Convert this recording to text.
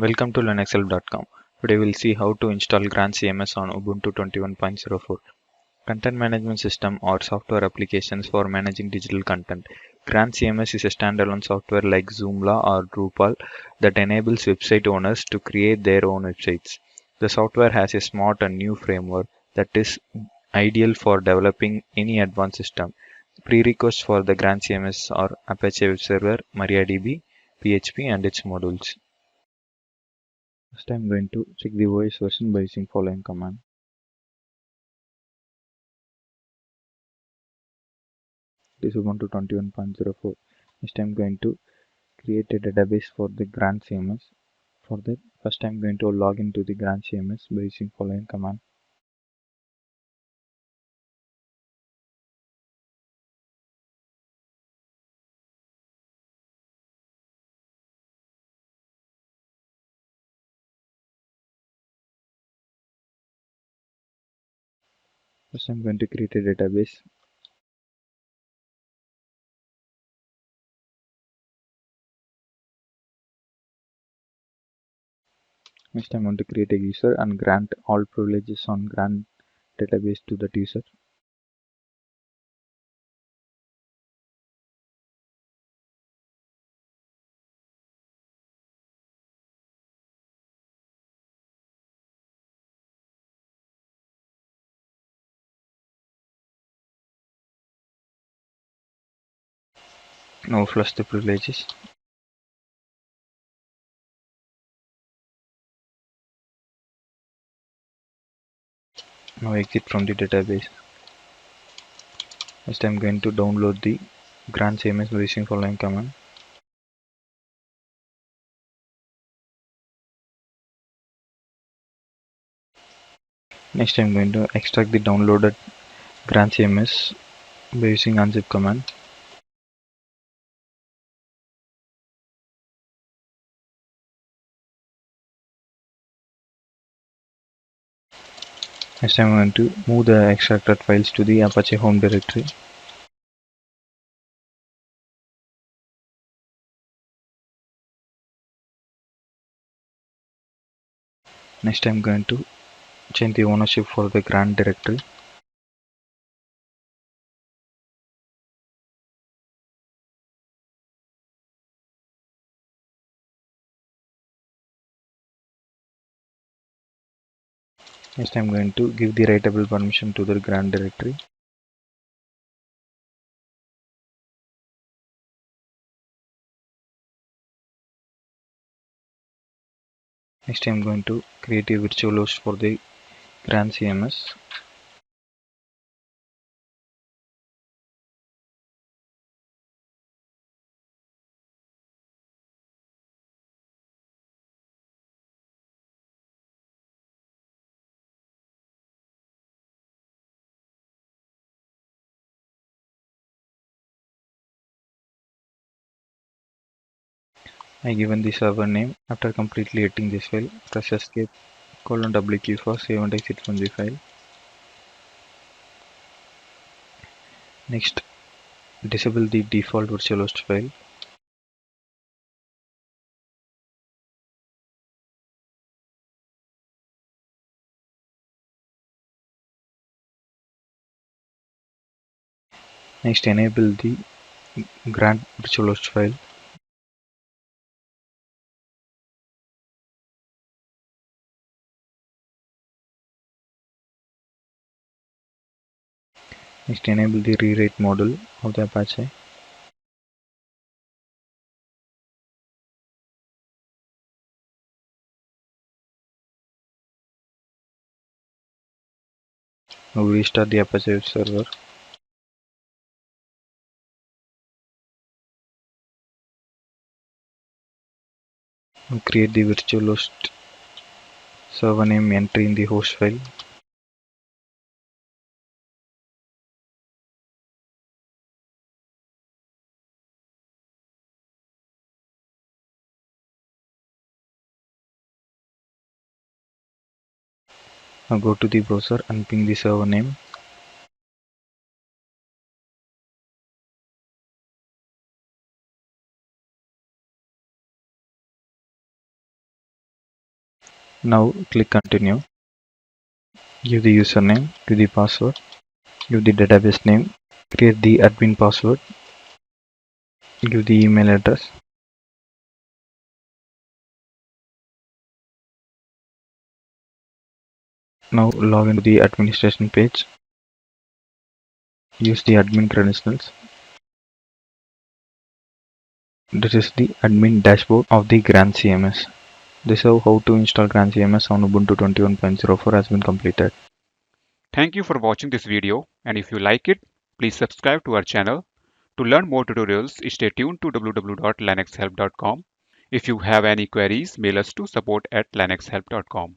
Welcome to linuxhelp.com. Today we'll see how to install Grand CMS on Ubuntu 21.04. Content management system or software applications for managing digital content. Grand CMS is a standalone software like Joomla or Drupal that enables website owners to create their own websites. The software has a smart and new framework that is ideal for developing any advanced system. Prerequisites for the Grand CMS are Apache Web Server, MariaDB, PHP and its modules. First, I'm going to check the OS version by using following command. This is Ubuntu 21.04. Next, I'm going to create a database for the Grand CMS. For that, first I'm going to log into the Grand CMS by using following command. First, I'm going to create a database. Next, I'm going to create a user and grant all privileges on Grand database to that user. Now flush the privileges. Now exit from the database. Next, I'm going to download the Grand CMS by using following command. Next, I'm going to extract the downloaded Grand CMS by using unzip command. Next, I'm going to move the extracted files to the Apache home directory. Next, I'm going to change the ownership for the Grand directory. Next, I'm going to give the writable permission to the Grand directory. Next, I'm going to create a virtual host for the Grand CMS. I given the server name. After completely editing this file, press escape :W for save and exit from the file. Next, disable the default virtual host file. Next, enable the Grand virtual host file. Next, enable the rewrite module of the Apache. Now restart the Apache web server. Now create the virtual host server name, enter in the host file. Now go to the browser and ping the server name. Now click continue. Give the username, give the password, give the database name, create the admin password, give the email address. Now log into the administration page. Use the admin credentials. This is the admin dashboard of the Grand CMS. This is how to install Grand CMS on Ubuntu 21.04 has been completed. Thank you for watching this video, and if you like it, please subscribe to our channel. To learn more tutorials, stay tuned to www.linuxhelp.com. If you have any queries, mail us to support@linuxhelp.com.